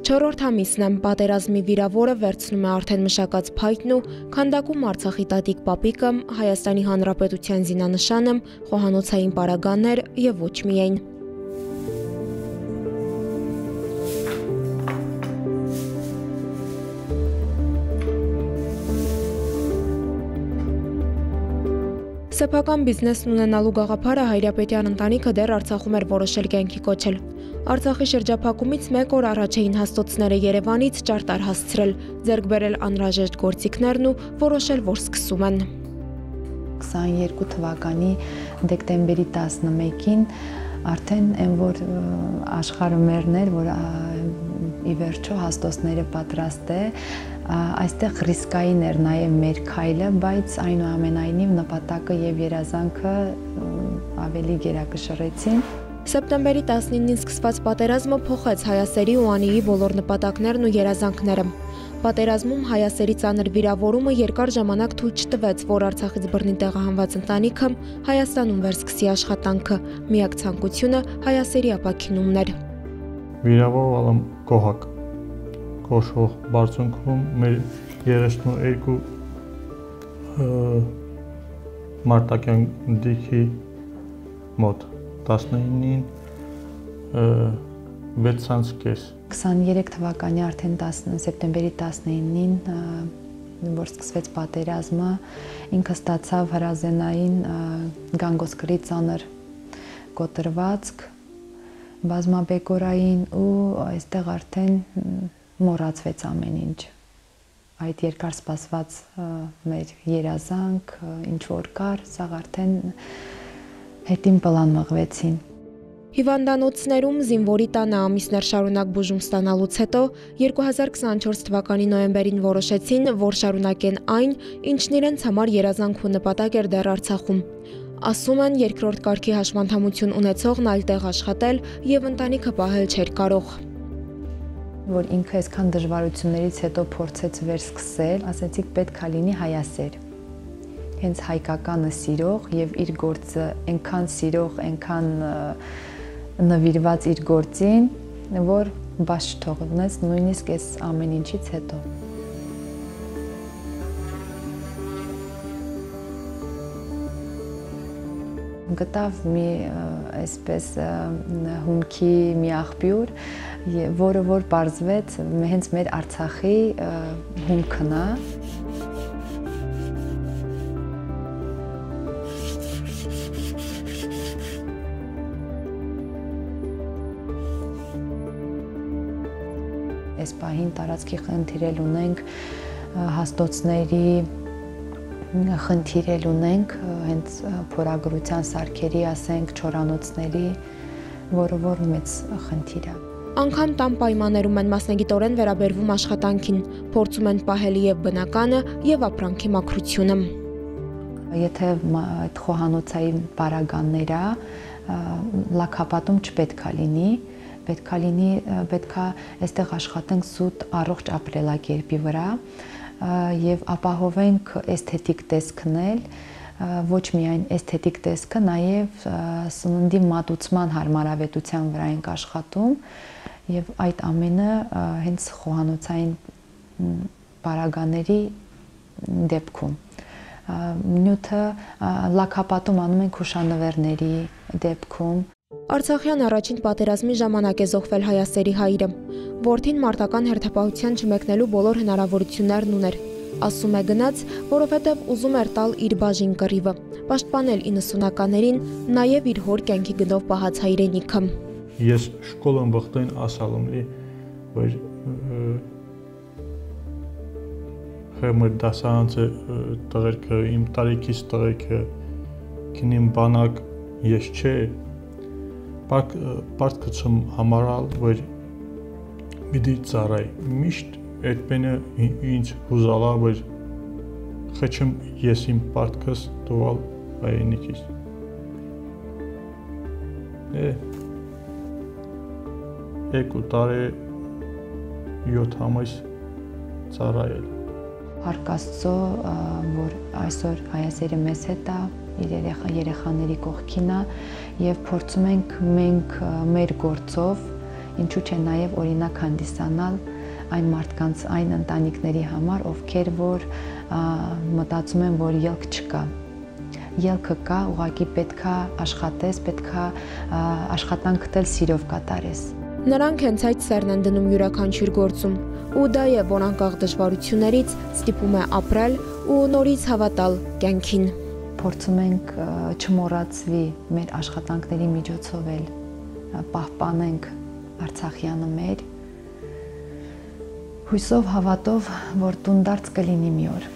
Չորրորդ ամիսն է պատերազմի վիրավորը վերցնում է արդեն մշակած փայտն ու քանդակում Արցախի տատիկ պապիկը, Հայաստանի Հանրապետության զինանշանը, խոհանոցային պարագաներ եւ ոչ միայն։ Սեփական բիզնեսն ունենալու գաղափարը Հայրապետյան ընտանիքը դեռ Արցախում էր որոշել կյանքի կոչել։ Արցախի շրջափակումից մեկ օր առաջ էին հաստոցները Երևանից ճարտար հասցրել, ձեռք բերել անհրաժեշտ գործիքներն ու որոշել, որ սկսում են։ 22 թվականի դեկտեմբերի 11-ին արդեն այն որ աշխարհը մերն էր, որ ի վերջո հաստոցները պատրաստ է, այստեղ ռիսկային էր նաև մեր քայլը, բայց այնուամենայնիվ նպատակը եւ երազանքը ավելի գերակշռեցին։ Սեպտեմբերի 19-ին սկսված պատերազմը փոխեց Հայասերի ու Անիի բոլոր նպատակներն ու երազանքները։ Պատերազմում Հայասերի ծանր վիրավորումը երկար ժամանակ թույլ չտվեց, որ Արցախից բռնի տեղահանված ընտանիքը Հայաստանում վերսկսի աշխատանքը։ Միակ ցանկությունը Հայասերի ապաքինումն էր։ Վիրավորվալը գոհակ կոշող բարձունքում մեր 32 մարտակյան դիքի մոտ 19-ին 6.5 23 թվականի արդեն սեպտեմբերի 19-ին որ սկսվեց պատերազմը, ինքը ստացավ հրազենային գանգոսկրի ծանր կոտրվածք, բազմաբեկորային ու այստեղ արդեն մոռացվեց ամեն ինչ։ Այդ երկար սպասված մեր երազանք, ինչ որ կար, սա արդեն հետին պլան մղվեցին։ Հիվանդանոցներում զինվորի տանը ամիսներ շարունակ բուժում ստանալուց հետո 2024 թվականի նոյեմբերին որոշեցին, որ շարունակեն այն, ինչն իրենց համար երազանք ու նպատակ էր դեռ Արցախում։ Ասում են, երկրորդ կարգի հաշմանդամություն ունեցողն այլ տեղ աշխատել եւ ընտանիքը պահել չէր կարող։ Որ ինքը այսքան դժվարություններից հետո փորձեց վերսկսել, ասացիք պետք է լինի հայասեր։ Հենց հայկականը սիրող եւ իր գործը այնքան սիրող, այնքան նվիրված իր գործին, որ բաց չթողնեց նույնիսկ այս ամեն ինչից հետո։ Գտավ մի այսպես հումքի մի աղբյուր, որը որ պարզվեց հենց մեր Արցախի հումքն է։ Այս պահին տարածքի խնդիրել ունենք, հաստոցների խնդիրել ունենք, հենց փորագրության սարքերի, ասենք, չորանոցների, որը որ մեծ խնդիր է։ Անգամ տան պայմաններում են մասնագիտորեն վերաբերվում աշխատանքին, փորձում են պահել եւ բնականը եւ ապրանքի մաքրությունը։ Եթե այդ խոհանոցային պարագաններ է, լաքապատում չպետք է լինի, պետք է այստեղ աշխատենք սուտ առողջ ապրելակերպի վրա եւ ապահովենք էսթետիկ տեսքն էլ, ոչ միայն էսթետիկ տեսքը, նաեւ սննդի մատուցման հարմարավետության վրա ենք աշխատում եւ այդ ամենը հենց խոհանոցային պարագաների դեպքում։ Նյութը լաքապատում անում ենք հուշանվերների դեպքում։ Արցախյան առաջին պատերազմի ժամանակ է զոհվել Հայասերի հայրը։ Որդին մարտական հերթապահության չմեկնելու բոլոր հնարավորություններն ուներ։ Ասում է գնաց, որովհետև ուզում էր տալ իր բաժին կռիվը, պաշտպանել 90-ականներին, նաև իր հոր կյանքի գնով պահած հայրենիքը։ Ես շկոլան վախտային ասալում լի, որ մեր դասարանցը տղերքը, իմ տարիքից տղերքը կինին բանակ ես չէ, պարտ կցում համարալ, որ միդի ծարայ, միշտ այդ բենը ինձ հուզալա, որ խեչում ես իմ պարտքս տուալ հայրենիքից։ Երկու տարի 7 ամիս ծարայել։ Փառք Աստծո, որ այսօր Հայասերը մեզ հետ է, իր երեխաների կողքին է եւ փորձում ենք մենք մեր գործով ինչու՞ չէ նաև օրինակ հանդիսանալ այն մարդկանց, այն ընտանիքների համար, ովքեր որ մտածում են, որ ելք չկա։ Ելքը կա, ուղղակի պետքա աշխատես, պետքա աշխատանքդ էլ սիրով կատարես։ Նրանք հենց այդ սերն են դնում յուրաքանչյուր գործում, ու դա է, որ անկախ դժվարություններից ստիպում է ապրել ու նորից հավատալ կյանքին։ Փորձում ենք չմոռացվի մեր աշխատանքների միջոցով էլ պահպանենք Արցախյանը մեր, հույսով, հավատով, որ տունդարձ կլինի մի օր։